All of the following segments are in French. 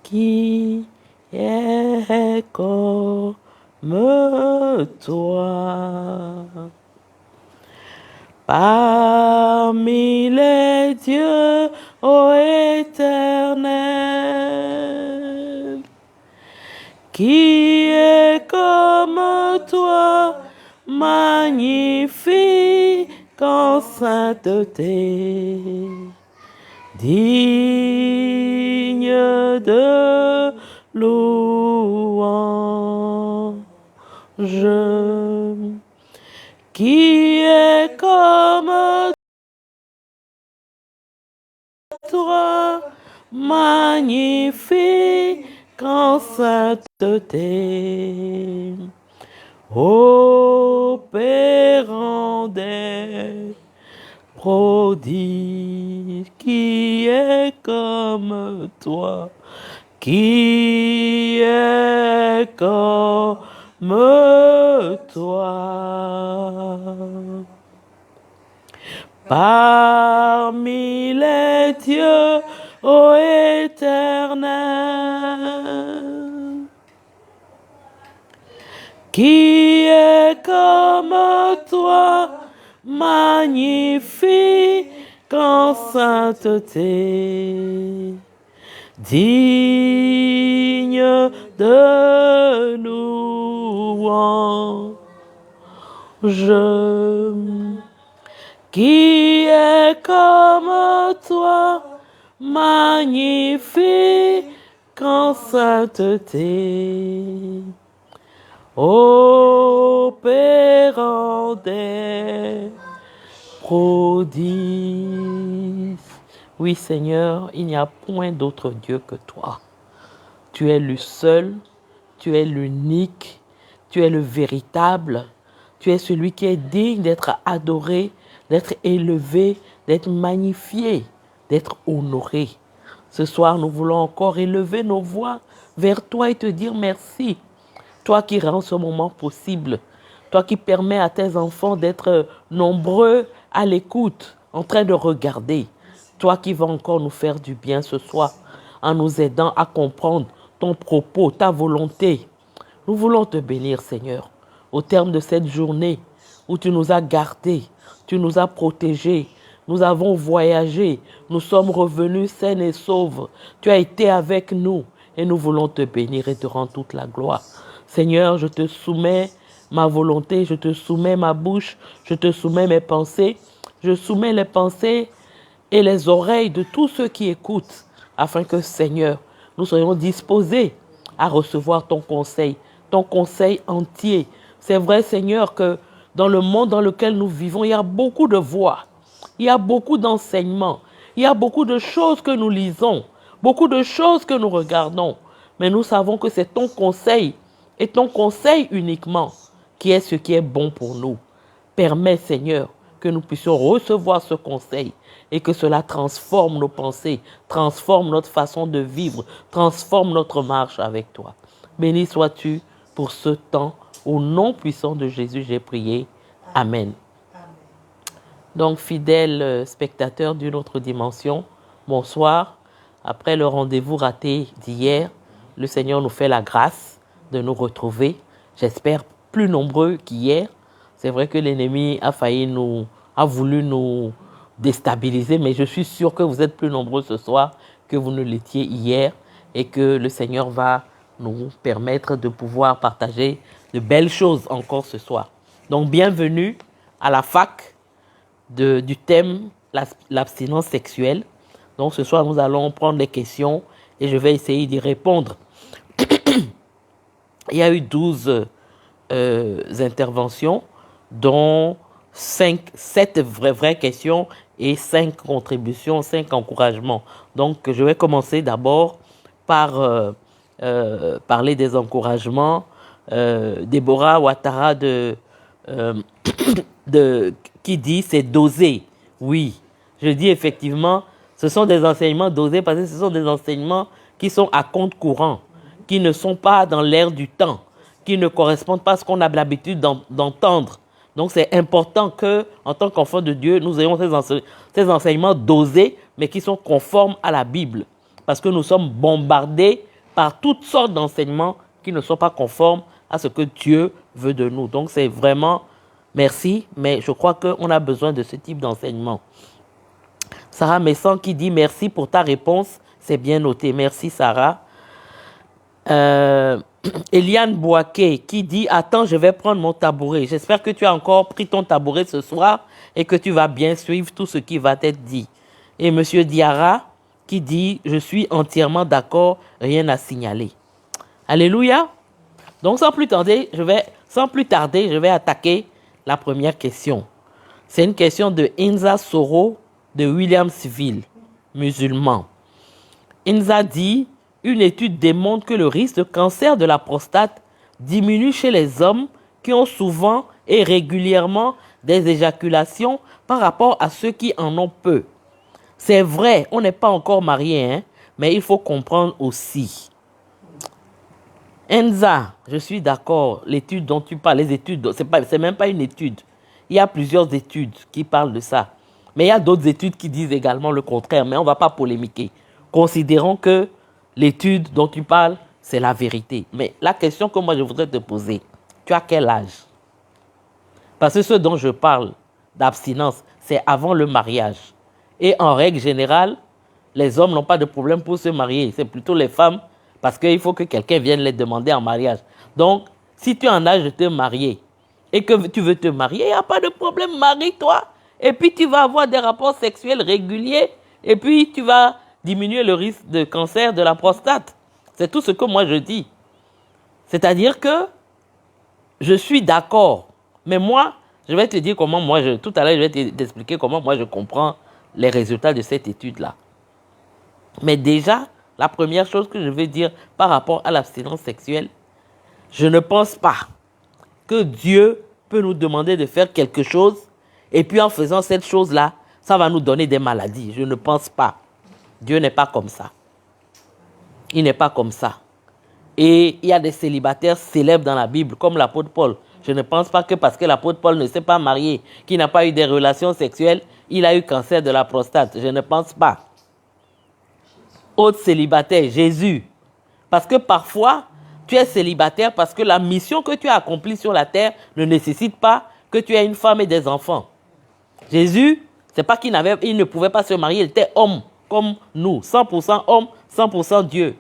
qui est comme toi. Parmi les dieux, ô Éternel, qui est comme toi, magnifique en sainteté, digne de louange, qui est comme toi, magnifique en sainteté, opérant des prodiges, qui est comme toi, qui est comme toi. Parmi les dieux, ô Éternel, qui est comme toi, magnifique en sainteté, digne de louange, qui est comme toi, magnifique en sainteté, opérant des prodiges. Oui, Seigneur, il n'y a point d'autre Dieu que toi. Tu es le seul, tu es l'unique, tu es le véritable, tu es celui qui est digne d'être adoré, d'être élevé, d'être magnifié, d'être honoré. Ce soir, nous voulons encore élever nos voix vers toi et te dire merci. Toi qui rends ce moment possible, toi qui permets à tes enfants d'être nombreux à l'écoute, en train de regarder. Toi qui vas encore nous faire du bien ce soir, en nous aidant à comprendre ton propos, ta volonté. Nous voulons te bénir, Seigneur, au terme de cette journée où tu nous as gardés, tu nous as protégés, nous avons voyagé, nous sommes revenus sains et saufs. Tu as été avec nous et nous voulons te bénir et te rendre toute la gloire. Seigneur, je te soumets ma volonté, je te soumets ma bouche, je te soumets mes pensées, je soumets les pensées et les oreilles de tous ceux qui écoutent, afin que, Seigneur, nous soyons disposés à recevoir ton conseil entier. C'est vrai, Seigneur, que dans le monde dans lequel nous vivons, il y a beaucoup de voix, il y a beaucoup d'enseignements, il y a beaucoup de choses que nous lisons, beaucoup de choses que nous regardons. Mais nous savons que c'est ton conseil et ton conseil uniquement qui est ce qui est bon pour nous. Permets, Seigneur, que nous puissions recevoir ce conseil et que cela transforme nos pensées, transforme notre façon de vivre, transforme notre marche avec toi. Béni sois-tu pour ce temps. Au nom puissant de Jésus, j'ai prié. Amen. Donc, fidèles spectateurs d'une autre dimension, bonsoir. Après le rendez-vous raté d'hier, le Seigneur nous fait la grâce de nous retrouver. J'espère plus nombreux qu'hier. C'est vrai que l'ennemi a voulu nous déstabiliser, mais je suis sûr que vous êtes plus nombreux ce soir que vous ne l'étiez hier et que le Seigneur va nous permettre de pouvoir partager de belles choses encore ce soir. Donc, bienvenue à la fac du thème l'abstinence sexuelle. Donc, ce soir, nous allons prendre des questions et je vais essayer d'y répondre. Il y a eu 12 interventions, dont 7 vraies questions et 5 contributions, 5 encouragements. Donc, je vais commencer d'abord par parler des encouragements. Déborah Ouattara qui dit c'est dosé. Oui, je dis effectivement, ce sont des enseignements dosés parce que ce sont des enseignements qui sont à compte courant, qui ne sont pas dans l'air du temps, qui ne correspondent pas à ce qu'on a l'habitude d'entendre. Donc c'est important que, en tant qu'enfants de Dieu, nous ayons ces enseignements dosés, mais qui sont conformes à la Bible. Parce que nous sommes bombardés par toutes sortes d'enseignements qui ne sont pas conformes à ce que Dieu veut de nous. Donc c'est vraiment merci, mais je crois qu'on a besoin de ce type d'enseignement. Sarah Messan qui dit merci pour ta réponse, c'est bien noté. Merci Sarah. Eliane Boaké qui dit attends, je vais prendre mon tabouret. J'espère que tu as encore pris ton tabouret ce soir et que tu vas bien suivre tout ce qui va t'être dit. Et Monsieur Diarra qui dit je suis entièrement d'accord, rien à signaler. Alléluia. Donc sans plus tarder, je vais attaquer la première question. C'est une question de Inza Soro de Williamsville, musulman. Inza dit une étude démontre que le risque de cancer de la prostate diminue chez les hommes qui ont souvent et régulièrement des éjaculations par rapport à ceux qui en ont peu. C'est vrai, on n'est pas encore marié, hein, mais il faut comprendre aussi. Enza, je suis d'accord, l'étude dont tu parles, les études, c'est même pas une étude. Il y a plusieurs études qui parlent de ça. Mais il y a d'autres études qui disent également le contraire, mais on ne va pas polémiquer. Considérons que l'étude dont tu parles, c'est la vérité. Mais la question que moi je voudrais te poser, tu as quel âge? Parce que ce dont je parle d'abstinence, c'est avant le mariage. Et en règle générale, les hommes n'ont pas de problème pour se marier. C'est plutôt les femmes, parce qu'il faut que quelqu'un vienne les demander en mariage. Donc, si tu es en âge de te marier et que tu veux te marier, il n'y a pas de problème, marie-toi. Et puis tu vas avoir des rapports sexuels réguliers et puis tu vas diminuer le risque de cancer de la prostate. C'est tout ce que moi je dis. C'est-à-dire que je suis d'accord. Mais moi, je vais te dire comment moi, tout à l'heure, je vais t'expliquer comment moi je comprends les résultats de cette étude-là. Mais déjà, la première chose que je veux dire par rapport à l'abstinence sexuelle, je ne pense pas que Dieu peut nous demander de faire quelque chose et puis en faisant cette chose-là, ça va nous donner des maladies. Je ne pense pas. Dieu n'est pas comme ça. Il n'est pas comme ça. Et il y a des célibataires célèbres dans la Bible, comme l'apôtre Paul. Je ne pense pas que parce que l'apôtre Paul ne s'est pas marié, qu'il n'a pas eu des relations sexuelles, il a eu cancer de la prostate. Je ne pense pas. Autre célibataire, Jésus. Parce que parfois, tu es célibataire parce que la mission que tu as accomplie sur la terre ne nécessite pas que tu aies une femme et des enfants. Jésus, c'est pas qu'il ne pouvait pas se marier, il était homme comme nous, 100% homme, 100% Dieu.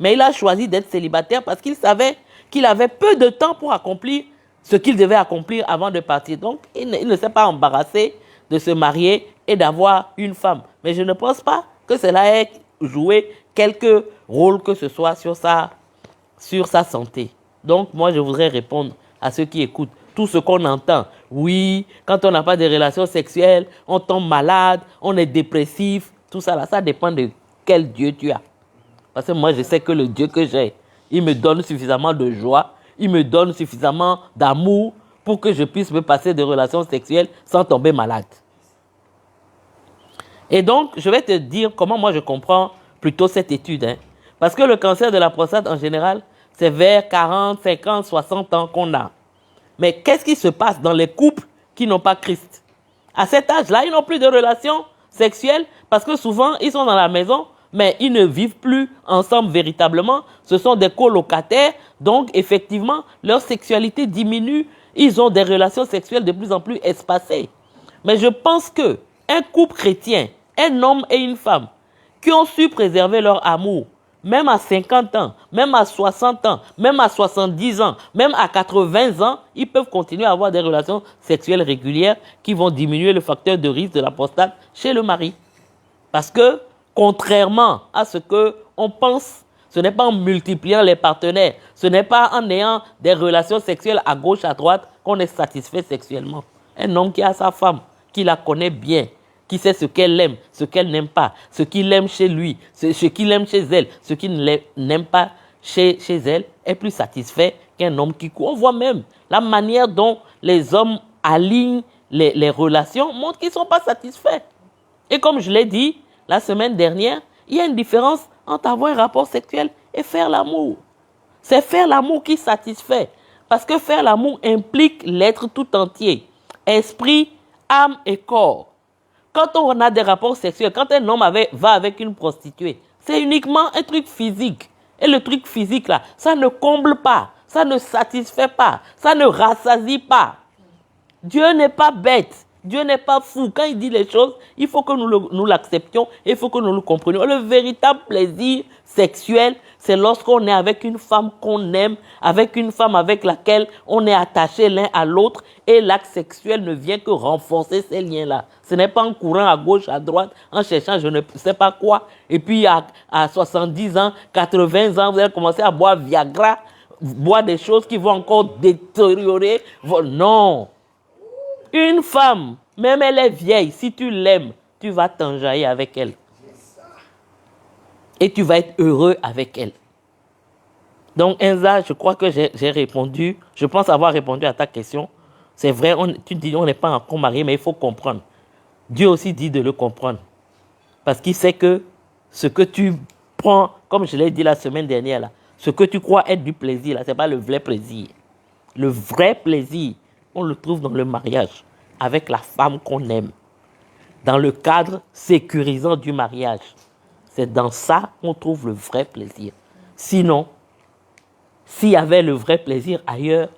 Mais il a choisi d'être célibataire parce qu'il savait qu'il avait peu de temps pour accomplir ce qu'il devait accomplir avant de partir. Donc, il ne s'est pas embarrassé de se marier et d'avoir une femme. Mais je ne pense pas que cela ait joué quelque rôle que ce soit sur sa santé. Donc, moi, je voudrais répondre à ceux qui écoutent. Tout ce qu'on entend, oui, quand on n'a pas de relations sexuelles, on tombe malade, on est dépressif, tout ça là, ça dépend de quel Dieu tu as. Parce que moi, je sais que le Dieu que j'ai, il me donne suffisamment de joie, il me donne suffisamment d'amour pour que je puisse me passer de relations sexuelles sans tomber malade. Et donc, je vais te dire comment moi je comprends plutôt cette étude. Hein. Parce que le cancer de la prostate, en général, c'est vers 40, 50, 60 ans qu'on a. Mais qu'est-ce qui se passe dans les couples qui n'ont pas Christ? À cet âge-là, ils n'ont plus de relations sexuelles parce que souvent, ils sont dans la maison, mais ils ne vivent plus ensemble véritablement. Ce sont des colocataires, donc effectivement, leur sexualité diminue. Ils ont des relations sexuelles de plus en plus espacées. Mais je pense qu'un couple chrétien, un homme et une femme, qui ont su préserver leur amour, même à 50 ans, même à 60 ans, même à 70 ans, même à 80 ans, ils peuvent continuer à avoir des relations sexuelles régulières qui vont diminuer le facteur de risque de la prostate chez le mari. Parce que, contrairement à ce qu'on pense, ce n'est pas en multipliant les partenaires, ce n'est pas en ayant des relations sexuelles à gauche, à droite, qu'on est satisfait sexuellement. Un homme qui a sa femme, qui la connaît bien, qui sait ce qu'elle aime, ce qu'elle n'aime pas, ce qu'il aime chez lui, ce qu'il aime chez elle, ce qu'il n'aime pas chez elle, est plus satisfait qu'un homme qui court. On voit même la manière dont les hommes alignent les relations montre qu'ils ne sont pas satisfaits. Et comme je l'ai dit la semaine dernière, il y a une différence entre avoir un rapport sexuel et faire l'amour. C'est faire l'amour qui satisfait. Parce que faire l'amour implique l'être tout entier. Esprit, âme et corps. Quand on a des rapports sexuels, quand un homme va avec une prostituée, c'est uniquement un truc physique. Et le truc physique là, ça ne comble pas, ça ne satisfait pas, ça ne rassasie pas. Dieu n'est pas bête, Dieu n'est pas fou. Quand il dit les choses, il faut que nous l'acceptions et il faut que nous le comprenions. Le véritable plaisir sexuel, c'est lorsqu'on est avec une femme qu'on aime, avec une femme avec laquelle on est attaché l'un à l'autre et l'acte sexuel ne vient que renforcer ces liens-là. Ce n'est pas en courant à gauche, à droite, en cherchant je ne sais pas quoi. Et puis à 70 ans, 80 ans, vous allez commencer à boire Viagra, boire des choses qui vont encore détériorer. Non. Une femme, même elle est vieille, si tu l'aimes, tu vas t'enjailler avec elle. Et tu vas être heureux avec elle. Donc, Enza, je crois que j'ai répondu. Je pense avoir répondu à ta question. C'est vrai, tu dis on n'est pas encore marié, mais il faut comprendre. Dieu aussi dit de le comprendre. Parce qu'il sait que ce que tu prends, comme je l'ai dit la semaine dernière, là, ce que tu crois être du plaisir, ce n'est pas le vrai plaisir. Le vrai plaisir, on le trouve dans le mariage, avec la femme qu'on aime. Dans le cadre sécurisant du mariage. C'est dans ça qu'on trouve le vrai plaisir. Sinon, s'il y avait le vrai plaisir ailleurs,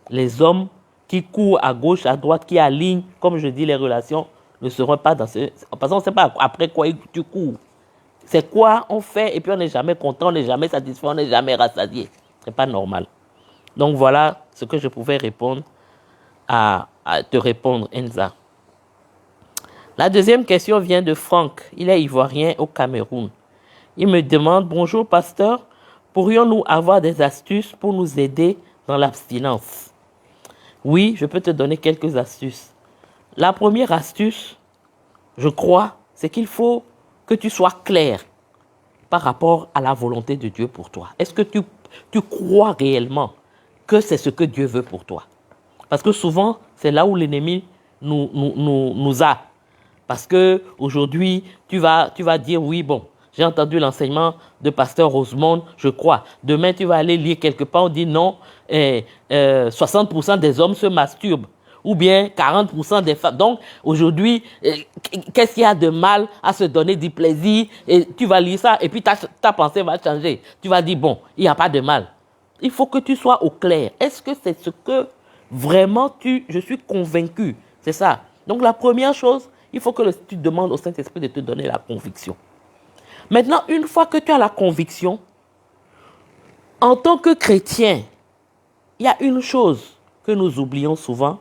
les hommes qui courent à gauche, à droite, qui alignent, comme je dis, les relations, ne seront pas dans ce... Parce qu'on ne sait pas après quoi tu cours. C'est quoi on fait et puis on n'est jamais content, on n'est jamais satisfait, on n'est jamais rassasié. Ce n'est pas normal. Donc voilà ce que je pouvais répondre à te répondre, Enza. La deuxième question vient de Franck. Il est ivoirien au Cameroun. Il me demande, bonjour pasteur, pourrions-nous avoir des astuces pour nous aider dans l'abstinence? Oui, je peux te donner quelques astuces. La première astuce, je crois, c'est qu'il faut que tu sois clair par rapport à la volonté de Dieu pour toi. Est-ce que tu crois réellement que c'est ce que Dieu veut pour toi? Parce que souvent, c'est là où l'ennemi nous a. Parce qu'aujourd'hui, tu vas dire, oui, bon, j'ai entendu l'enseignement de pasteur Rosemond, je crois. Demain, tu vas aller lire quelque part, on dit non, 60% des hommes se masturbent. Ou bien 40% des femmes. Donc, aujourd'hui, qu'est-ce qu'il y a de mal à se donner du plaisir? Et tu vas lire ça et puis ta pensée va changer. Tu vas dire, bon, il n'y a pas de mal. Il faut que tu sois au clair. Est-ce que c'est ce que vraiment je suis convaincu? C'est ça. Donc, la première chose, il faut que tu demandes au Saint-Esprit de te donner la conviction. Maintenant, une fois que tu as la conviction, en tant que chrétien, il y a une chose que nous oublions souvent,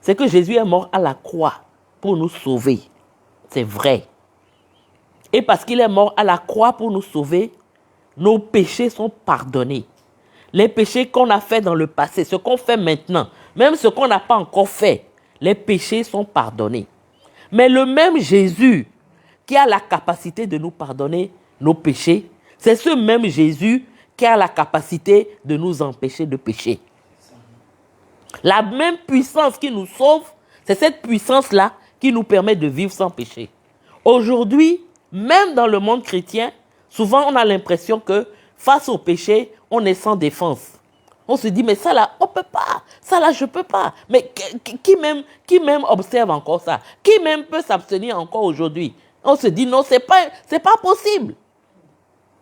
c'est que Jésus est mort à la croix pour nous sauver. C'est vrai. Et parce qu'il est mort à la croix pour nous sauver, nos péchés sont pardonnés. Les péchés qu'on a fait dans le passé, ce qu'on fait maintenant, même ce qu'on n'a pas encore fait, les péchés sont pardonnés. Mais le même Jésus qui a la capacité de nous pardonner nos péchés, c'est ce même Jésus qui a la capacité de nous empêcher de pécher. La même puissance qui nous sauve, c'est cette puissance-là qui nous permet de vivre sans péché. Aujourd'hui, même dans le monde chrétien, souvent on a l'impression que face au péché, on est sans défense. On se dit, mais ça là, on ne peut pas. Ça là, je ne peux pas. Mais qui même observe encore ça? Qui même peut s'abstenir encore aujourd'hui? On se dit, non, c'est pas possible.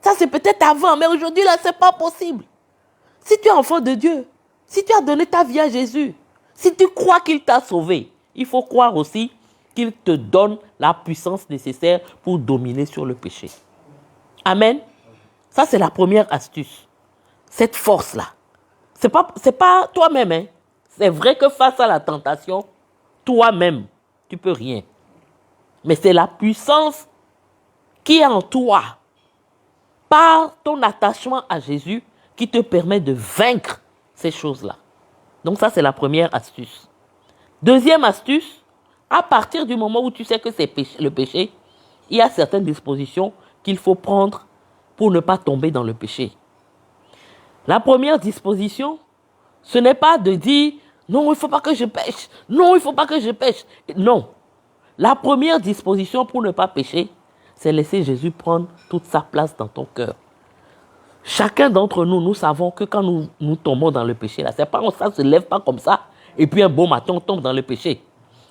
Ça, c'est peut-être avant, mais aujourd'hui, là, ce n'est pas possible. Si tu es enfant de Dieu, si tu as donné ta vie à Jésus, si tu crois qu'il t'a sauvé, il faut croire aussi qu'il te donne la puissance nécessaire pour dominer sur le péché. Amen. Ça, c'est la première astuce. Cette force-là. C'est pas toi-même. Hein. C'est vrai que face à la tentation, toi-même, tu ne peux rien. Mais c'est la puissance qui est en toi, par ton attachement à Jésus, qui te permet de vaincre ces choses-là. Donc ça, c'est la première astuce. Deuxième astuce, à partir du moment où tu sais que c'est le péché, il y a certaines dispositions qu'il faut prendre pour ne pas tomber dans le péché. La première disposition, ce n'est pas de dire « Non, il ne faut pas que je pêche. Non, il ne faut pas que je pêche. » Non. La première disposition pour ne pas pécher, c'est laisser Jésus prendre toute sa place dans ton cœur. Chacun d'entre nous, nous savons que quand nous tombons dans le péché, là, ça ne se lève pas comme ça, et puis un bon matin, on tombe dans le péché.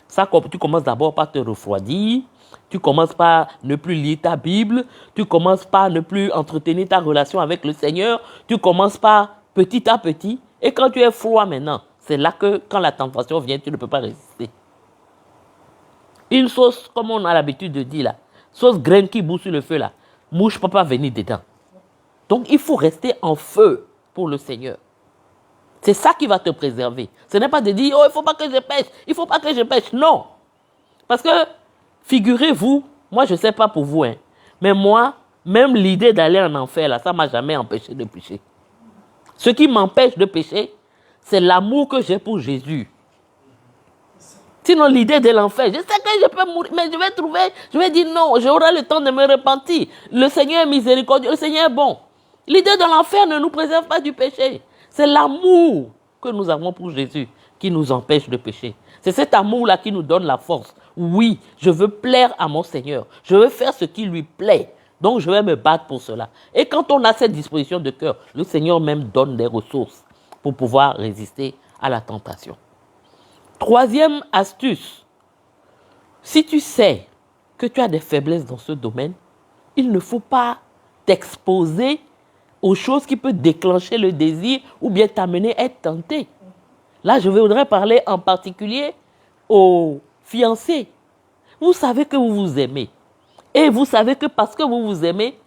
Ça, tu commences d'abord par te refroidir, Tu commences par ne plus lire ta Bible. Tu commences par ne plus entretenir ta relation avec le Seigneur. Tu commences par petit à petit. Et quand tu es froid maintenant, c'est là que quand la tentation vient, tu ne peux pas résister. Une sauce, comme on a l'habitude de dire là, sauce graine qui bout sur le feu là, mouche ne peut pas venir dedans. Donc il faut rester en feu pour le Seigneur. C'est ça qui va te préserver. Ce n'est pas de dire, oh, il ne faut pas que je pêche, il ne faut pas que je pêche. Non. Parce que, figurez-vous, moi je ne sais pas pour vous, hein, mais moi, même l'idée d'aller en enfer, là, ça ne m'a jamais empêché de pécher. Ce qui m'empêche de pécher, c'est l'amour que j'ai pour Jésus. Sinon, l'idée de l'enfer, je sais que je peux mourir, mais je vais dire non, j'aurai le temps de me repentir. Le Seigneur est miséricordieux, le Seigneur est bon. L'idée de l'enfer ne nous préserve pas du péché. C'est l'amour que nous avons pour Jésus qui nous empêche de pécher. C'est cet amour-là qui nous donne la force. Oui, je veux plaire à mon Seigneur. Je veux faire ce qui lui plaît. Donc, je vais me battre pour cela. Et quand on a cette disposition de cœur, le Seigneur même donne des ressources pour pouvoir résister à la tentation. Troisième astuce, si tu sais que tu as des faiblesses dans ce domaine, il ne faut pas t'exposer aux choses qui peuvent déclencher le désir ou bien t'amener à être tenté. Là, je voudrais parler en particulier aux fiancés. Vous savez que vous vous aimez. Et vous savez que parce que vous vous aimez,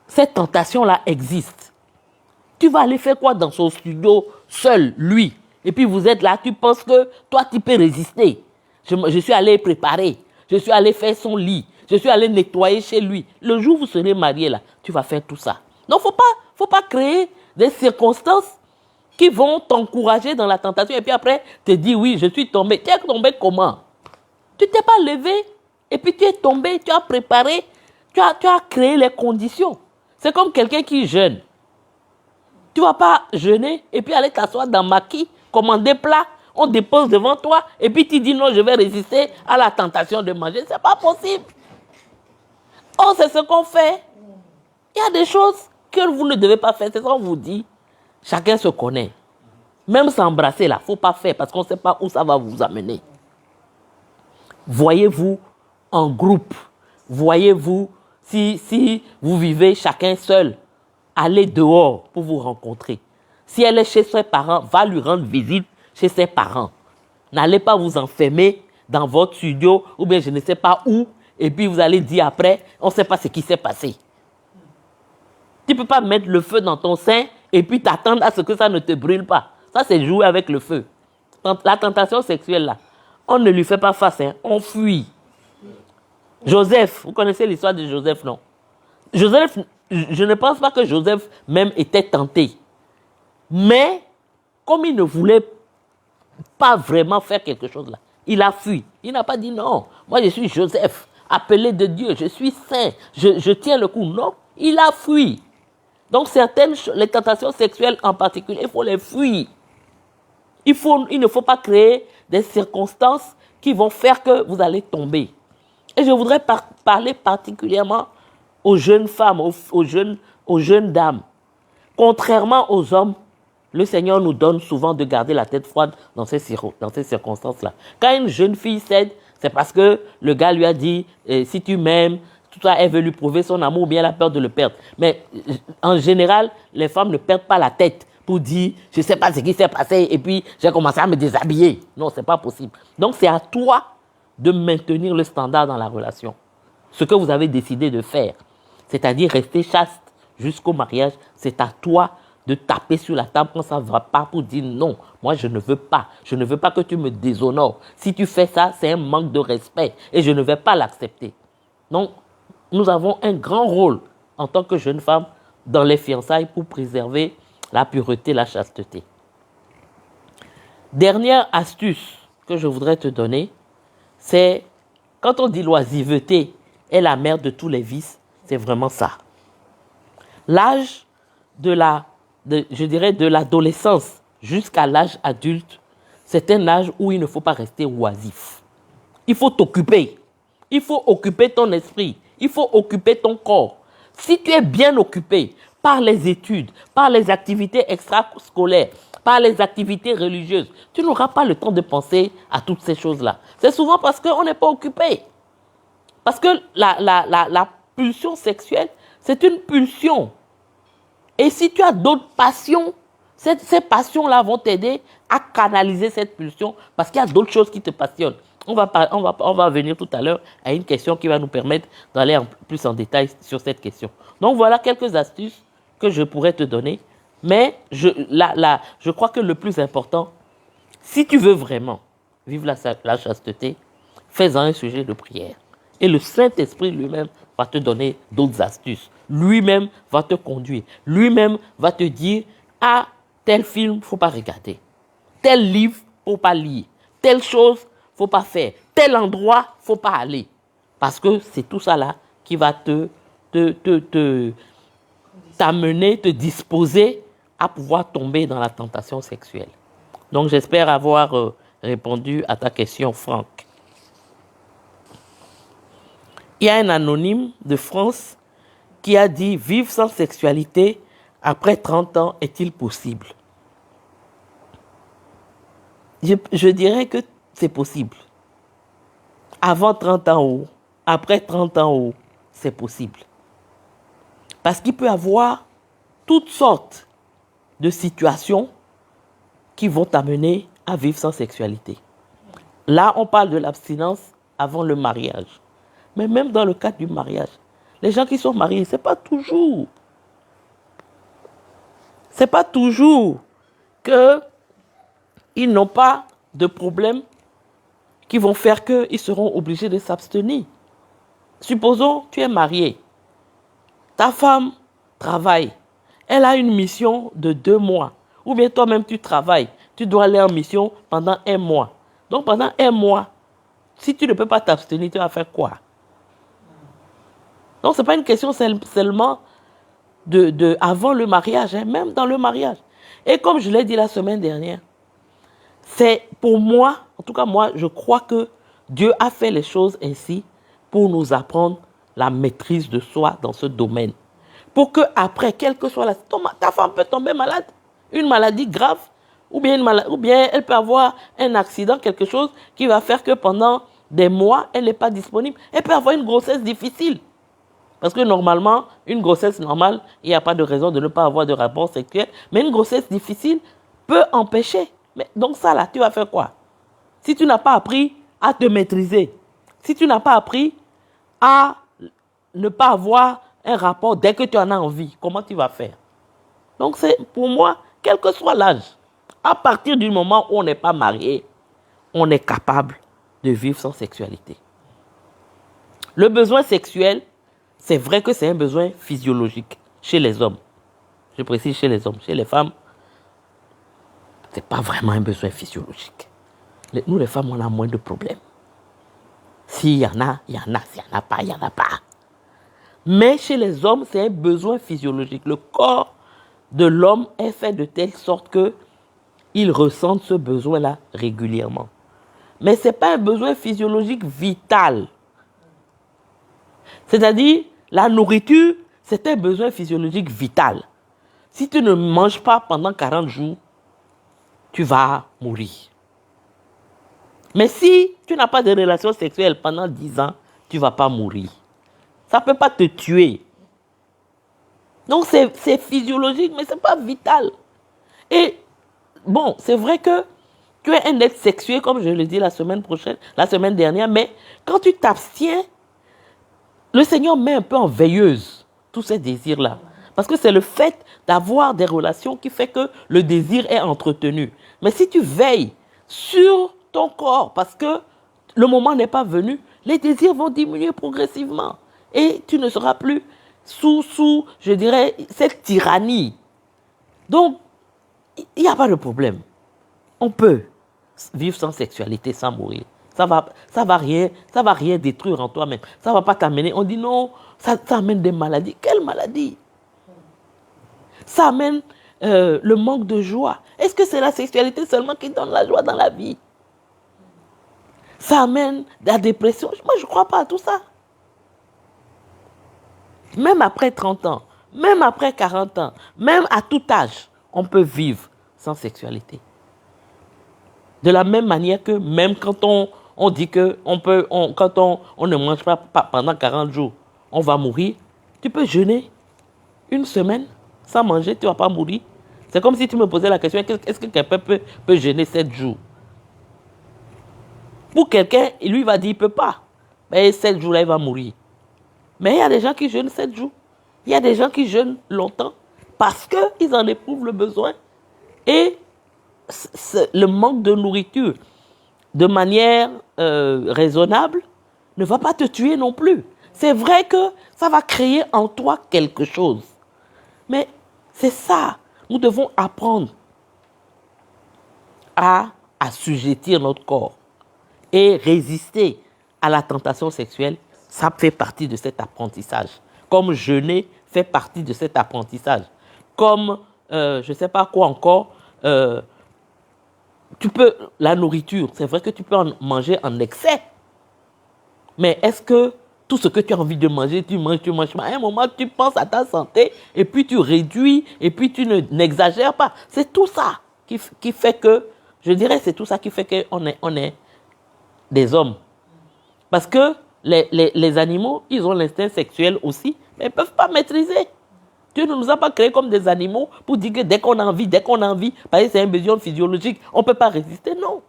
cette tentation-là existe. Tu vas aller faire quoi dans son studio seul, lui? Et puis vous êtes là, tu penses que toi, tu peux résister. Je suis allé préparer. Je suis allé faire son lit. Je suis allé nettoyer chez lui. Le jour où vous serez mariés, là, tu vas faire tout ça. Donc, faut pas créer des circonstances qui vont t'encourager dans la tentation et puis après te dire oui, je suis tombé. Tu es tombé comment? Tu t'es pas levé et puis tu es tombé, tu as préparé, tu as créé les conditions. C'est comme quelqu'un qui jeûne. Tu ne vas pas jeûner et puis aller t'asseoir dans maquis, commander plat, on dépose devant toi et puis tu dis non, je vais résister à la tentation de manger. Ce n'est pas possible. Oh, c'est ce qu'on fait. Il y a des choses que vous ne devez pas faire. C'est ça qu'on vous dit. Chacun se connaît. Même s'embrasser là, il ne faut pas faire parce qu'on ne sait pas où ça va vous amener. Voyez-vous en groupe. Voyez-vous si vous vivez chacun seul. Allez dehors pour vous rencontrer. Si elle est chez ses parents, va lui rendre visite chez ses parents. N'allez pas vous enfermer dans votre studio ou bien je ne sais pas où et puis vous allez dire après, on ne sait pas ce qui s'est passé. Tu ne peux pas mettre le feu dans ton sein et puis t'attendre à ce que ça ne te brûle pas. Ça, c'est jouer avec le feu. La tentation sexuelle, là, on ne lui fait pas face, hein, on fuit. Joseph, vous connaissez l'histoire de Joseph, non? Joseph, je ne pense pas que Joseph même était tenté. Mais, comme il ne voulait pas vraiment faire quelque chose là, il a fui. Il n'a pas dit non, moi je suis Joseph, appelé de Dieu, je suis saint, je tiens le coup. Non, il a fui. Donc certaines, les tentations sexuelles en particulier, il faut les fuir. Il ne faut pas créer des circonstances qui vont faire que vous allez tomber. Et je voudrais parler particulièrement aux jeunes femmes, aux jeunes dames. Contrairement aux hommes, le Seigneur nous donne souvent de garder la tête froide dans ces circonstances-là. Quand une jeune fille cède, c'est parce que le gars lui a dit si tu m'aimes, elle veut lui prouver son amour ou bien elle a peur de le perdre. Mais en général, les femmes ne perdent pas la tête pour dire je ne sais pas ce qui s'est passé et puis j'ai commencé à me déshabiller. Non, ce n'est pas possible. Donc c'est à toi de maintenir le standard dans la relation. Ce que vous avez décidé de faire, c'est-à-dire rester chaste jusqu'au mariage, c'est à toi de taper sur la table quand ça ne va pas pour dire non, moi je ne veux pas. Je ne veux pas que tu me déshonores. Si tu fais ça, c'est un manque de respect et je ne vais pas l'accepter. Donc, nous avons un grand rôle en tant que jeune femme dans les fiançailles pour préserver la pureté, la chasteté. Dernière astuce que je voudrais te donner, c'est quand on dit l'oisiveté est la mère de tous les vices, c'est vraiment ça. L'âge de l'adolescence jusqu'à l'âge adulte, c'est un âge où il ne faut pas rester oisif. Il faut t'occuper. Il faut occuper ton esprit. Il faut occuper ton corps. Si tu es bien occupé par les études, par les activités extrascolaires, par les activités religieuses, tu n'auras pas le temps de penser à toutes ces choses-là. C'est souvent parce qu'on n'est pas occupé. Parce que la pulsion sexuelle, c'est une pulsion. Et si tu as d'autres passions, ces passions-là vont t'aider à canaliser cette pulsion parce qu'il y a d'autres choses qui te passionnent. On va venir tout à l'heure à une question qui va nous permettre d'aller plus en détail sur cette question. Donc voilà quelques astuces que je pourrais te donner. Mais je crois que le plus important, si tu veux vraiment vivre la chasteté, fais-en un sujet de prière. Et le Saint-Esprit lui-même va te donner d'autres astuces. Lui-même va te conduire. Lui-même va te dire, ah, tel film, il ne faut pas regarder. Tel livre, il ne faut pas lire. Telle chose, il ne faut pas faire. Tel endroit, il ne faut pas aller. Parce que c'est tout ça là qui va t'amener, te disposer à pouvoir tomber dans la tentation sexuelle. Donc j'espère avoir répondu à ta question, Franck. Il y a un anonyme de France qui a dit « Vivre sans sexualité après 30 ans est-il possible ?» Je dirais que c'est possible. Avant 30 ans ou après 30 ans ou c'est possible. Parce qu'il peut y avoir toutes sortes de situations qui vont t'amener à vivre sans sexualité. Là, on parle de l'abstinence avant le mariage. Mais même dans le cadre du mariage, les gens qui sont mariés, c'est pas toujours qu'ils n'ont pas de problème qui vont faire qu'ils seront obligés de s'abstenir. Supposons, tu es marié, ta femme travaille, elle a une mission de 2 mois, ou bien toi-même tu travailles, tu dois aller en mission pendant 1 mois. Donc pendant 1 mois, si tu ne peux pas t'abstenir, tu vas faire quoi? Donc ce n'est pas une question seulement de avant le mariage, hein, même dans le mariage. Et comme je l'ai dit la semaine dernière, c'est pour moi, en tout cas moi, je crois que Dieu a fait les choses ainsi pour nous apprendre la maîtrise de soi dans ce domaine. Pour que après, quelle que soit ta femme peut tomber malade, une maladie grave, ou bien elle peut avoir un accident, quelque chose qui va faire que pendant des mois, elle n'est pas disponible. Elle peut avoir une grossesse difficile. Parce que normalement, une grossesse normale, il n'y a pas de raison de ne pas avoir de rapport sexuel. Mais une grossesse difficile peut empêcher. Mais donc ça là, tu vas faire quoi? Si tu n'as pas appris à te maîtriser, si tu n'as pas appris à ne pas avoir un rapport dès que tu en as envie, comment tu vas faire? Donc c'est pour moi, quel que soit l'âge, à partir du moment où on n'est pas marié, on est capable de vivre sans sexualité. Le besoin sexuel, c'est vrai que c'est un besoin physiologique chez les hommes. Je précise chez les hommes. Chez les femmes, ce n'est pas vraiment un besoin physiologique. Nous, les femmes, on a moins de problèmes. S'il y en a, il y en a. S'il n'y en a pas, il n'y en a pas. Mais chez les hommes, c'est un besoin physiologique. Le corps de l'homme est fait de telle sorte qu'il ressent ce besoin-là régulièrement. Mais ce n'est pas un besoin physiologique vital. C'est-à-dire, la nourriture, c'est un besoin physiologique vital. Si tu ne manges pas pendant 40 jours, tu vas mourir. Mais si tu n'as pas de relation sexuelle pendant 10 ans, tu ne vas pas mourir. Ça ne peut pas te tuer. Donc c'est physiologique, mais ce n'est pas vital. Et bon, c'est vrai que tu es un être sexué, comme je le dis la semaine dernière, mais quand tu t'abstiens, le Seigneur met un peu en veilleuse tous ces désirs-là. Parce que c'est le fait d'avoir des relations qui fait que le désir est entretenu. Mais si tu veilles sur ton corps, parce que le moment n'est pas venu, les désirs vont diminuer progressivement. Et tu ne seras plus sous, je dirais, cette tyrannie. Donc, il n'y a pas de problème. On peut vivre sans sexualité, sans mourir. Ça va rien détruire en toi-même. Ça ne va pas t'amener. On dit non, ça amène des maladies. Quelle maladie? Ça amène le manque de joie. Est-ce que c'est la sexualité seulement qui donne la joie dans la vie? Ça amène la dépression. Moi, je ne crois pas à tout ça. Même après 30 ans, même après 40 ans, même à tout âge, on peut vivre sans sexualité. De la même manière que même quand on dit que quand on ne mange pas pendant 40 jours, on va mourir. Tu peux jeûner une semaine sans manger, tu ne vas pas mourir. C'est comme si tu me posais la question, est-ce que quelqu'un peut jeûner 7 jours? Pour quelqu'un, lui va dire, il ne peut pas. Mais 7 jours là, il va mourir. Mais il y a des gens qui jeûnent 7 jours. Il y a des gens qui jeûnent longtemps parce qu'ils en éprouvent le besoin. Et le manque de nourriture de manière raisonnable ne va pas te tuer non plus. C'est vrai que ça va créer en toi quelque chose. Mais c'est ça. Nous devons apprendre à assujettir notre corps et résister à la tentation sexuelle. Ça fait partie de cet apprentissage. Comme jeûner fait partie de cet apprentissage. Comme, je ne sais pas quoi encore, la nourriture, c'est vrai que tu peux en manger en excès. Mais est-ce que tout ce que tu as envie de manger, tu manges pas. À un moment, tu penses à ta santé et puis tu réduis et puis tu n'exagères pas. C'est tout ça qui fait que, je dirais, c'est tout ça qui fait qu'on est des hommes. Parce que les animaux, ils ont l'instinct sexuel aussi, mais ils ne peuvent pas maîtriser. Dieu ne nous a pas créés comme des animaux pour dire que dès qu'on a envie, parce que c'est un besoin physiologique, on ne peut pas résister. Non.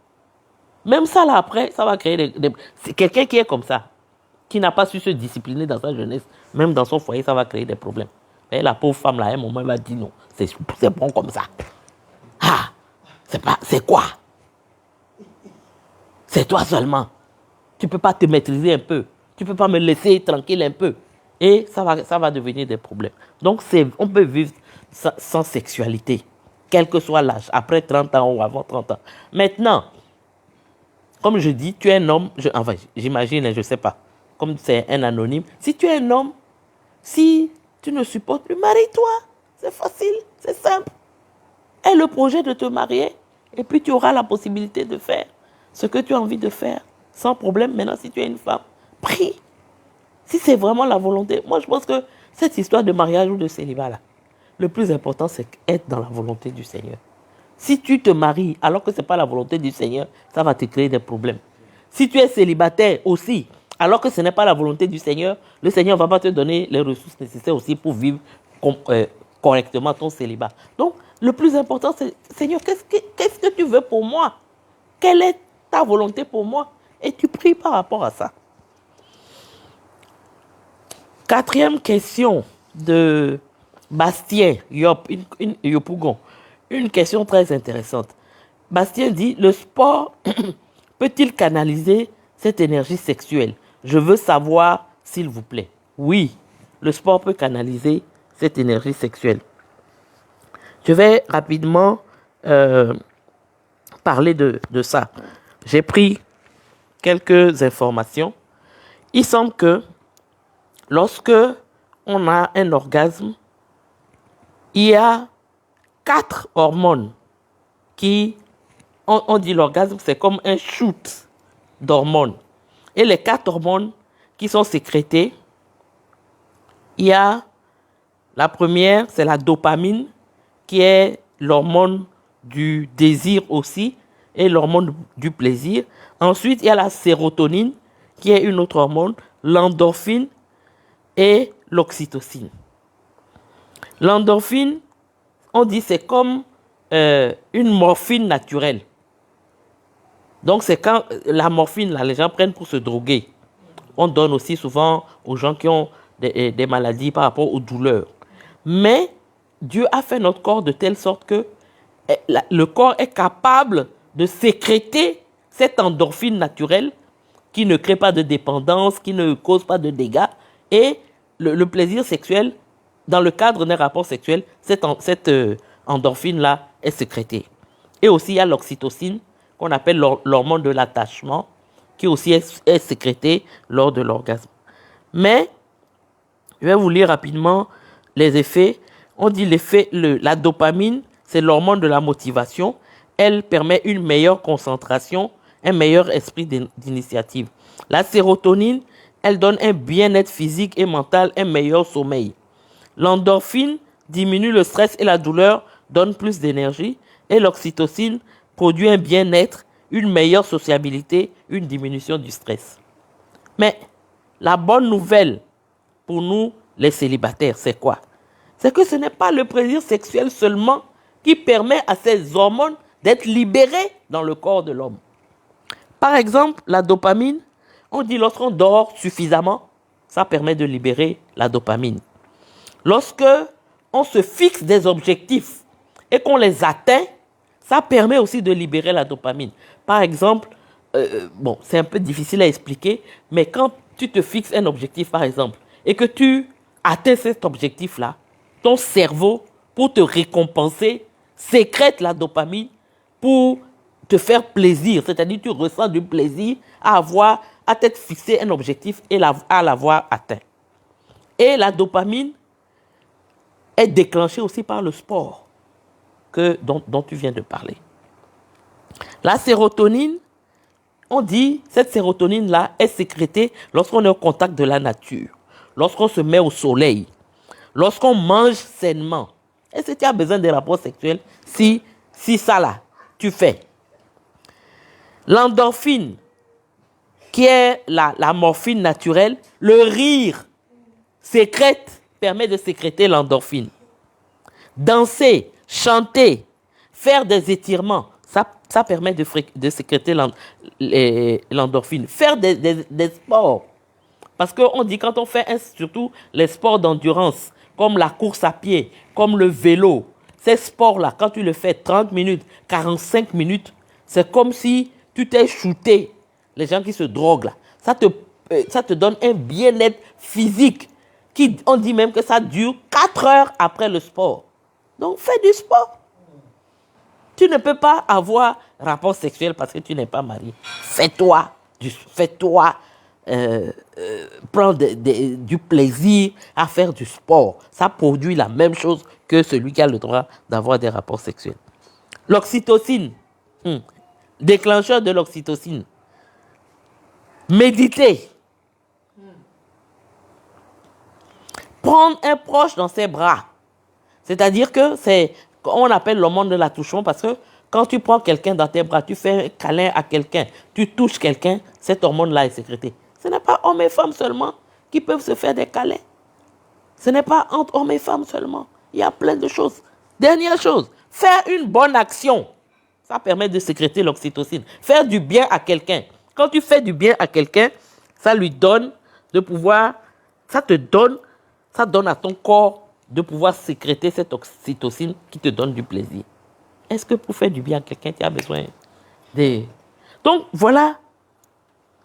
Même ça, là, après, ça va créer c'est quelqu'un qui est comme ça, qui n'a pas su se discipliner dans sa jeunesse, même dans son foyer, ça va créer des problèmes. Et la pauvre femme, là, à un moment, elle va dire non, c'est bon comme ça. Ah, c'est quoi? C'est toi seulement. Tu ne peux pas te maîtriser un peu. Tu ne peux pas me laisser tranquille un peu. Et ça va devenir des problèmes. Donc, on peut vivre sans sexualité, quel que soit l'âge, après 30 ans ou avant 30 ans. Maintenant, comme je dis, tu es un homme, j'imagine, je ne sais pas, comme c'est un anonyme, si tu es un homme, si tu ne supportes plus, marie-toi. C'est facile, c'est simple. Aie le projet de te marier et puis tu auras la possibilité de faire ce que tu as envie de faire sans problème. Maintenant, si tu es une femme, prie. Si c'est vraiment la volonté, moi je pense que cette histoire de mariage ou de célibat là, le plus important c'est être dans la volonté du Seigneur. Si tu te maries alors que ce n'est pas la volonté du Seigneur, ça va te créer des problèmes. Si tu es célibataire aussi, alors que ce n'est pas la volonté du Seigneur, le Seigneur ne va pas te donner les ressources nécessaires aussi pour vivre correctement ton célibat. Donc, le plus important, c'est Seigneur, qu'est-ce que tu veux pour moi? Quelle est ta volonté pour moi? Et tu pries par rapport à ça. Quatrième question de Bastien Yopougon. Une question très intéressante. Bastien dit, le sport peut-il canaliser cette énergie sexuelle? Je veux savoir, s'il vous plaît. Oui, le sport peut canaliser cette énergie sexuelle. Je vais rapidement parler de ça. J'ai pris quelques informations. Il semble que lorsque on a un orgasme, il y a 4 hormones qui, on dit l'orgasme, c'est comme un shoot d'hormones. Et les 4 hormones qui sont sécrétées, il y a la première, c'est la dopamine, qui est l'hormone du désir aussi, et l'hormone du plaisir. Ensuite, il y a la sérotonine, qui est une autre hormone, l'endorphine et l'oxytocine. L'endorphine, on dit c'est comme une morphine naturelle. Donc c'est quand la morphine, là, les gens prennent pour se droguer. On donne aussi souvent aux gens qui ont des maladies par rapport aux douleurs. Mais Dieu a fait notre corps de telle sorte que le corps est capable de sécréter cette endorphine naturelle qui ne crée pas de dépendance, qui ne cause pas de dégâts. Et le plaisir sexuel, dans le cadre d'un rapport sexuel, cette endorphine-là est sécrétée. Et aussi, il y a l'oxytocine, qu'on appelle l'hormone de l'attachement, qui aussi est sécrétée lors de l'orgasme. Mais, je vais vous lire rapidement les effets. On dit la dopamine, c'est l'hormone de la motivation. Elle permet une meilleure concentration, un meilleur esprit d'initiative. La sérotonine, elle donne un bien-être physique et mental, un meilleur sommeil. L'endorphine diminue le stress et la douleur, donne plus d'énergie. Et l'oxytocine produit un bien-être une meilleure sociabilité, une diminution du stress. Mais la bonne nouvelle pour nous, les célibataires, c'est quoi? C'est que ce n'est pas le plaisir sexuel seulement qui permet à ces hormones d'être libérées dans le corps de l'homme. Par exemple, la dopamine, on dit lorsqu'on dort suffisamment, ça permet de libérer la dopamine. Lorsque on se fixe des objectifs et qu'on les atteint, ça permet aussi de libérer la dopamine. Par exemple, bon, c'est un peu difficile à expliquer, mais quand tu te fixes un objectif, par exemple, et que tu atteins cet objectif-là, ton cerveau, pour te récompenser, sécrète la dopamine pour te faire plaisir. C'est-à-dire tu ressens du plaisir à t'être fixé un objectif et à l'avoir atteint. Et la dopamine est déclenchée aussi par le sport dont tu viens de parler. La sérotonine, on dit, cette sérotonine-là est sécrétée lorsqu'on est au contact de la nature, lorsqu'on se met au soleil, lorsqu'on mange sainement. Est-ce que tu as besoin de rapports sexuels si ça là, tu fais? L'endorphine, qui est la morphine naturelle, le rire permet de sécréter l'endorphine. Danser, chanter, faire des étirements, ça permet de sécréter l'endorphine. Faire des sports. Parce qu'on dit quand on fait surtout les sports d'endurance, comme la course à pied, comme le vélo, ces sports-là, quand tu le fais 30 minutes, 45 minutes, c'est comme si tu t'es shooté. Les gens qui se droguent là, ça te donne un bien-être physique. On dit même que ça dure 4 heures après le sport. Donc fais du sport. Tu ne peux pas avoir rapport sexuel parce que tu n'es pas marié. Fais-toi prendre du plaisir à faire du sport. Ça produit la même chose que celui qui a le droit d'avoir des rapports sexuels. L'oxytocine, déclencheur de l'oxytocine. Méditer. Prendre un proche dans ses bras. C'est-à-dire que on appelle l'hormone de l'attouchement parce que quand tu prends quelqu'un dans tes bras, tu fais un câlin à quelqu'un, tu touches quelqu'un, cette hormone-là est sécrétée. Ce n'est pas hommes et femmes seulement qui peuvent se faire des câlins. Ce n'est pas entre hommes et femmes seulement. Il y a plein de choses. Dernière chose, faire une bonne action. Ça permet de sécréter l'oxytocine. Faire du bien à quelqu'un. Quand tu fais du bien à quelqu'un, ça lui donne de pouvoir, ça donne à ton corps de pouvoir sécréter cette oxytocine qui te donne du plaisir. Est-ce que pour faire du bien à quelqu'un, tu as besoin de... Donc, voilà.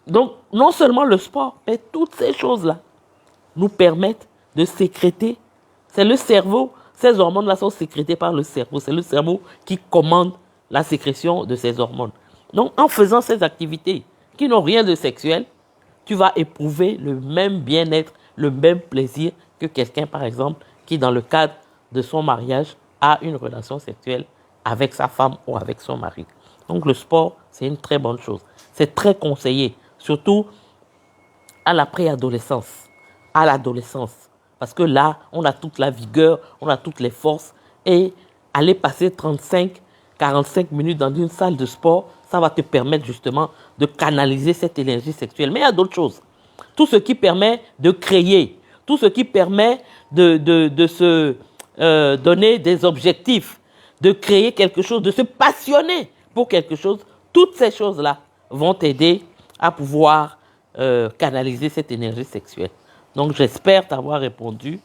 Donc, non seulement le sport, mais toutes ces choses-là nous permettent de sécréter. C'est le cerveau, ces hormones-là sont sécrétées par le cerveau. C'est le cerveau qui commande la sécrétion de ces hormones. Donc, en faisant ces activités qui n'ont rien de sexuel, tu vas éprouver le même bien-être, le même plaisir que quelqu'un, par exemple, qui, dans le cadre de son mariage, a une relation sexuelle avec sa femme ou avec son mari. Donc, le sport, c'est une très bonne chose. C'est très conseillé, surtout à la préadolescence, à l'adolescence. Parce que là, on a toute la vigueur, on a toutes les forces. Et aller passer 45 minutes dans une salle de sport, ça va te permettre justement de canaliser cette énergie sexuelle. Mais il y a d'autres choses. Tout ce qui permet de créer, tout ce qui permet de se donner des objectifs, de créer quelque chose, de se passionner pour quelque chose, toutes ces choses-là vont t'aider à pouvoir canaliser cette énergie sexuelle. Donc j'espère t'avoir répondu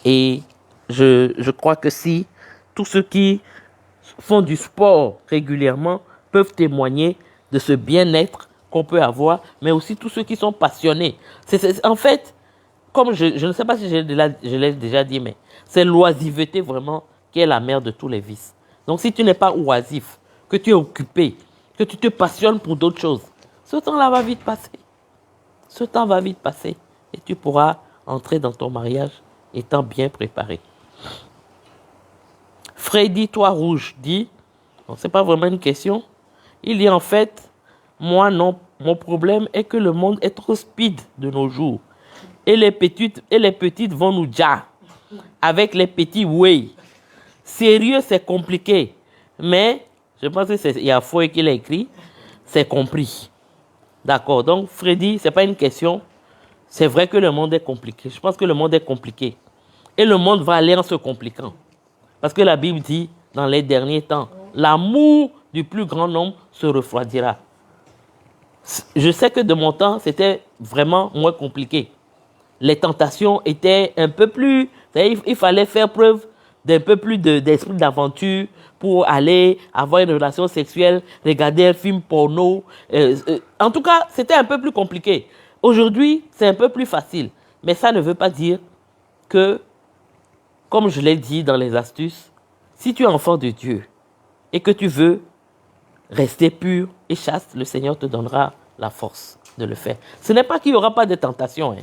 et je crois que si tous ceux qui font du sport régulièrement peuvent témoigner de ce bien-être qu'on peut avoir, mais aussi tous ceux qui sont passionnés. En fait, comme je ne sais pas si je l'ai déjà dit, mais c'est l'oisiveté vraiment qui est la mère de tous les vices. Donc si tu n'es pas oisif, que tu es occupé, que tu te passionnes pour d'autres choses, ce temps-là va vite passer. Ce temps va vite passer et tu pourras entrer dans ton mariage étant bien préparé. Freddy Toi Rouge dit, bon, ce n'est pas vraiment une question, il dit en fait, moi non, mon problème est que le monde est trop speed de nos jours. Et les petites vont nous dire avec les petits way. Sérieux, c'est compliqué. Mais Je pense que c'est Yafoe qui l'a écrit. C'est compris. D'accord. Donc, Freddy, ce n'est pas une question. C'est vrai que le monde est compliqué. Je pense que le monde est compliqué. Et le monde va aller en se compliquant. Parce que la Bible dit, dans les derniers temps, l'amour du plus grand nombre se refroidira. Je sais que de mon temps, c'était vraiment moins compliqué. Les tentations étaient un peu plus... Il fallait faire preuve d'un peu plus d'esprit d'aventure pour aller avoir une relation sexuelle, regarder un film porno. En tout cas, c'était un peu plus compliqué. Aujourd'hui, c'est un peu plus facile. Mais ça ne veut pas dire que, comme je l'ai dit dans les astuces, si tu es enfant de Dieu et que tu veux rester pur et chaste, le Seigneur te donnera la force de le faire. Ce n'est pas qu'il n'y aura pas de tentation.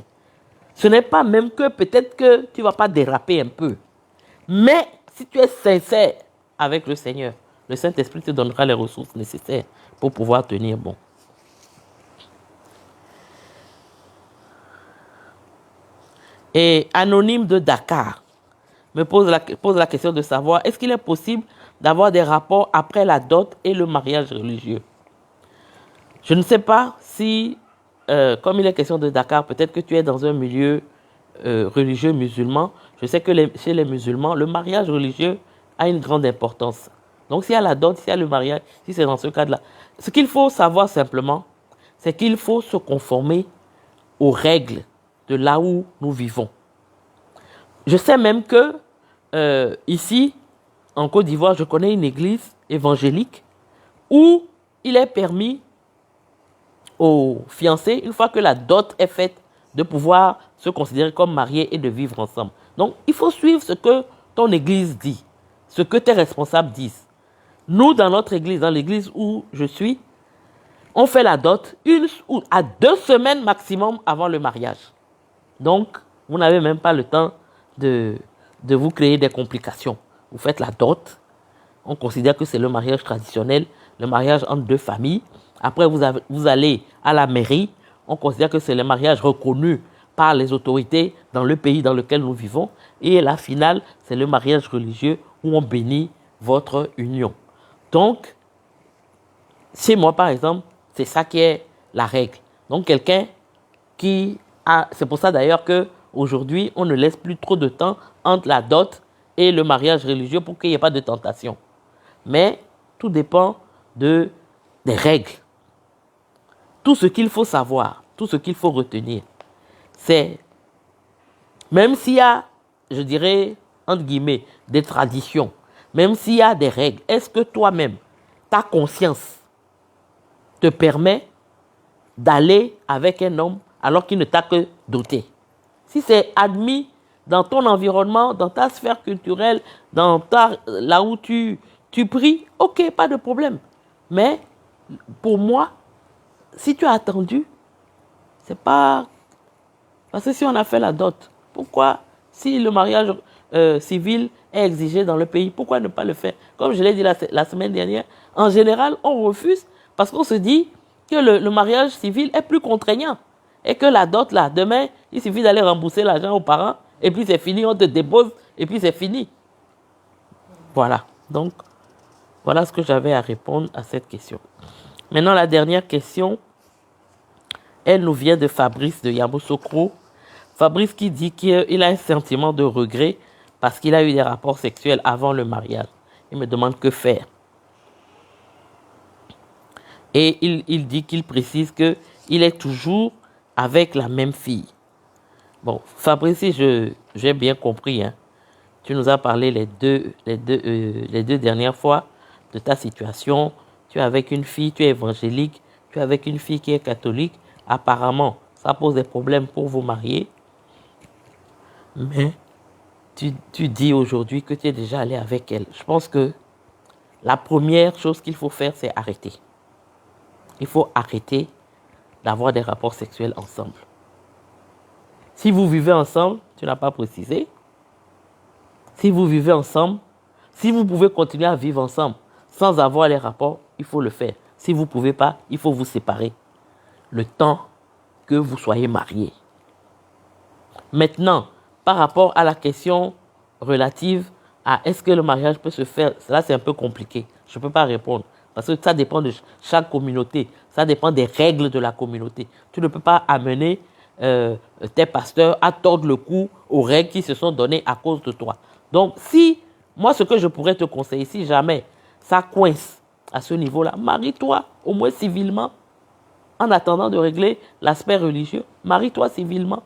Ce n'est pas même que peut-être que tu ne vas pas déraper un peu. Mais si tu es sincère avec le Seigneur, le Saint-Esprit te donnera les ressources nécessaires pour pouvoir tenir bon. Et Anonyme de Dakar me pose la question de savoir, est-ce qu'il est possible d'avoir des rapports après la dot et le mariage religieux? Je ne sais pas si, comme il est question de Dakar, peut-être que tu es dans un milieu religieux musulman. Je sais que chez les musulmans, le mariage religieux a une grande importance. Donc s'il y a la dot, s'il y a le mariage, si c'est dans ce cadre-là, ce qu'il faut savoir simplement, c'est qu'il faut se conformer aux règles de là où nous vivons. Je sais même que ici, en Côte d'Ivoire, je connais une église évangélique où il est permis aux fiancés, une fois que la dot est faite, de pouvoir se considérer comme mariés et de vivre ensemble. Donc, il faut suivre ce que ton église dit, ce que tes responsables disent. Nous, dans notre église, dans l'église où je suis, on fait la dot 1 ou à 2 semaines maximum avant le mariage. Donc, vous n'avez même pas le temps de vous créer des complications. Vous faites la dot. On considère que c'est le mariage traditionnel, le mariage entre deux familles. Après, vous allez à la mairie. On considère que c'est le mariage reconnu par les autorités dans le pays dans lequel nous vivons. Et la finale, c'est le mariage religieux où on bénit votre union. Donc, chez moi, par exemple, c'est ça qui est la règle. Donc, quelqu'un qui a... C'est pour ça d'ailleurs qu'aujourd'hui, on ne laisse plus trop de temps entre la dot et le mariage religieux pour qu'il n'y ait pas de tentation. Mais tout dépend des règles. Tout ce qu'il faut savoir, tout ce qu'il faut retenir, c'est, même s'il y a, je dirais, entre guillemets, des traditions, même s'il y a des règles, est-ce que toi-même, ta conscience te permet d'aller avec un homme alors qu'il ne t'a que doté? Si c'est admis dans ton environnement, dans ta sphère culturelle, là où tu pries, ok, pas de problème. Mais pour moi, si tu as attendu, c'est pas... Parce que si on a fait la dot, pourquoi, si le mariage civil est exigé dans le pays, pourquoi ne pas le faire? Comme je l'ai dit la semaine dernière, en général, on refuse parce qu'on se dit que le mariage civil est plus contraignant. Et que la dot, là, demain, il suffit d'aller rembourser l'argent aux parents, et puis c'est fini, on te dépose, et puis c'est fini. Voilà. Donc, voilà ce que j'avais à répondre à cette question. Maintenant, la dernière question, elle nous vient de Fabrice de Yamoussoukro. Fabrice qui dit qu'il a un sentiment de regret parce qu'il a eu des rapports sexuels avant le mariage. Il me demande que faire. Et il dit qu'il précise qu'il est toujours avec la même fille. Bon, Fabrice, j'ai bien compris. Hein. Tu nous as parlé les deux dernières fois de ta situation. Tu es avec une fille, tu es évangélique. Tu es avec une fille qui est catholique. Apparemment, ça pose des problèmes pour vous marier. Mais tu dis aujourd'hui que tu es déjà allé avec elle. Je pense que la première chose qu'il faut faire, c'est arrêter. Il faut arrêter d'avoir des rapports sexuels ensemble. Si vous vivez ensemble, tu n'as pas précisé. Si vous vivez ensemble, si vous pouvez continuer à vivre ensemble sans avoir les rapports, il faut le faire. Si vous ne pouvez pas, il faut vous séparer. Le temps que vous soyez mariés. Maintenant, par rapport à la question relative Ah, est-ce que le mariage peut se faire? Là, c'est un peu compliqué. Je ne peux pas répondre. Parce que ça dépend de chaque communauté. Ça dépend des règles de la communauté. Tu ne peux pas amener tes pasteurs à tordre le cou aux règles qui se sont données à cause de toi. Donc, si, moi, ce que je pourrais te conseiller, si jamais ça coince à ce niveau-là, marie-toi, au moins civilement, en attendant de régler l'aspect religieux. Marie-toi civilement.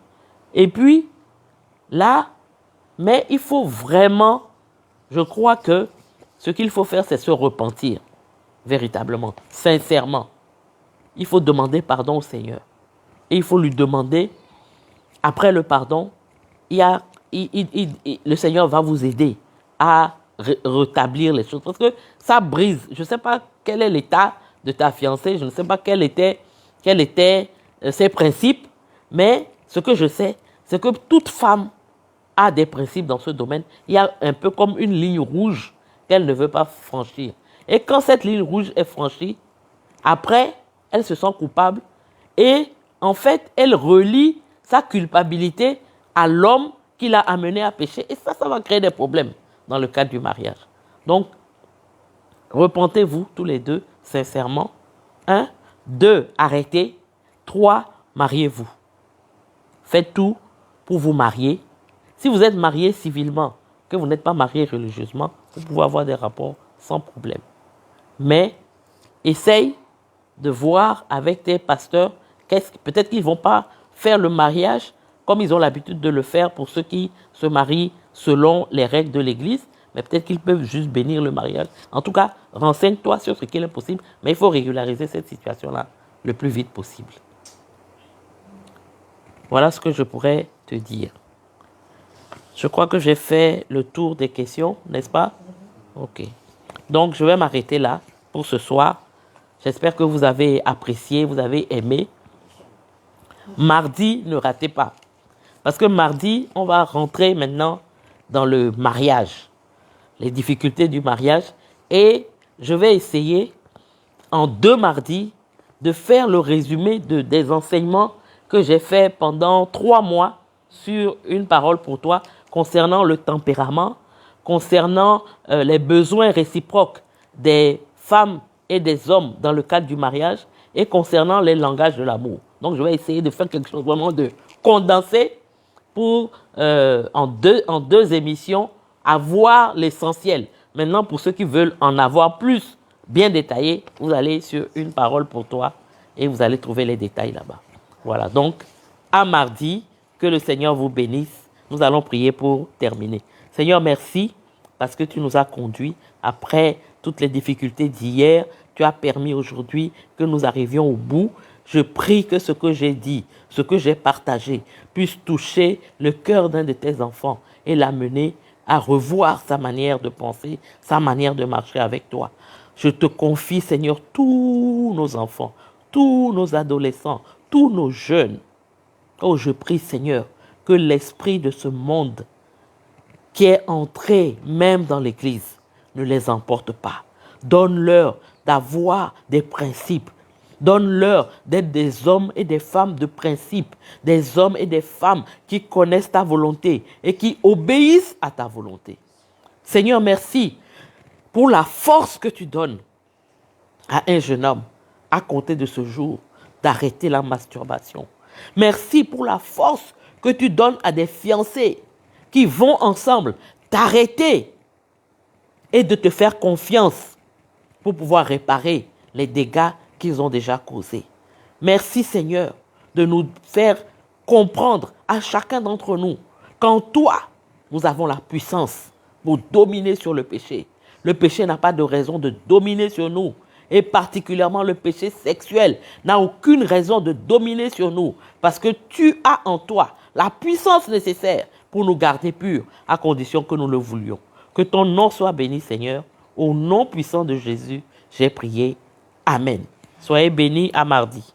Et puis, là, mais il faut vraiment, je crois que ce qu'il faut faire, c'est se repentir, véritablement, sincèrement. Il faut demander pardon au Seigneur. Et il faut lui demander, après le pardon, le Seigneur va vous aider à rétablir les choses. Parce que ça brise. Je ne sais pas quel est l'état de ta fiancée, je ne sais pas quels étaient ses principes, mais ce que je sais, c'est que toute femme a des principes dans ce domaine. Il y a un peu comme une ligne rouge qu'elle ne veut pas franchir. Et quand cette ligne rouge est franchie, après, elle se sent coupable et en fait, elle relie sa culpabilité à l'homme qui l'a amené à pécher. Et ça va créer des problèmes dans le cadre du mariage. Donc, repentez-vous tous les deux, sincèrement. 1. 2. Arrêtez. 3. Mariez-vous. Faites tout pour vous marier. Si vous êtes marié civilement, que vous n'êtes pas marié religieusement, vous pouvez avoir des rapports sans problème. Mais essaye de voir avec tes pasteurs, peut-être qu'ils ne vont pas faire le mariage comme ils ont l'habitude de le faire pour ceux qui se marient selon les règles de l'Église, mais peut-être qu'ils peuvent juste bénir le mariage. En tout cas, renseigne-toi sur ce qu'il est possible, mais il faut régulariser cette situation-là le plus vite possible. Voilà ce que je pourrais te dire. Je crois que j'ai fait le tour des questions, n'est-ce pas? Ok. Donc, je vais m'arrêter là pour ce soir. J'espère que vous avez apprécié, vous avez aimé. Mardi, ne ratez pas. Parce que mardi, on va rentrer maintenant dans le mariage. Les difficultés du mariage. Et je vais essayer, en 2 mardis, de faire le résumé des enseignements que j'ai fait pendant 3 mois sur une parole pour toi concernant le tempérament, concernant les besoins réciproques des femmes et des hommes dans le cadre du mariage et concernant les langages de l'amour. Donc, je vais essayer de faire quelque chose vraiment de condensé pour, en deux émissions, avoir l'essentiel. Maintenant, pour ceux qui veulent en avoir plus bien détaillé, vous allez sur une parole pour toi et vous allez trouver les détails là-bas. Voilà, donc, à mardi, que le Seigneur vous bénisse. Nous allons prier pour terminer. Seigneur, merci parce que tu nous as conduits après toutes les difficultés d'hier. Tu as permis aujourd'hui que nous arrivions au bout. Je prie que ce que j'ai dit, ce que j'ai partagé, puisse toucher le cœur d'un de tes enfants et l'amener à revoir sa manière de penser, sa manière de marcher avec toi. Je te confie, Seigneur, tous nos enfants, tous nos adolescents, tous nos jeunes. Oh, je prie, Seigneur, que l'esprit de ce monde qui est entré même dans l'Église ne les emporte pas. Donne-leur d'avoir des principes. Donne-leur d'être des hommes et des femmes de principe, des hommes et des femmes qui connaissent ta volonté et qui obéissent à ta volonté. Seigneur, merci pour la force que tu donnes à un jeune homme à compter de ce jour d'arrêter la masturbation. Merci pour la force que tu donnes à des fiancés qui vont ensemble t'arrêter et de te faire confiance pour pouvoir réparer les dégâts qu'ils ont déjà causés. Merci Seigneur de nous faire comprendre à chacun d'entre nous qu'en toi, nous avons la puissance pour dominer sur le péché. Le péché n'a pas de raison de dominer sur nous. Et particulièrement le péché sexuel n'a aucune raison de dominer sur nous. Parce que tu as en toi la puissance nécessaire pour nous garder purs, à condition que nous le voulions. Que ton nom soit béni, Seigneur. Au nom puissant de Jésus, j'ai prié. Amen. Soyez bénis à mardi.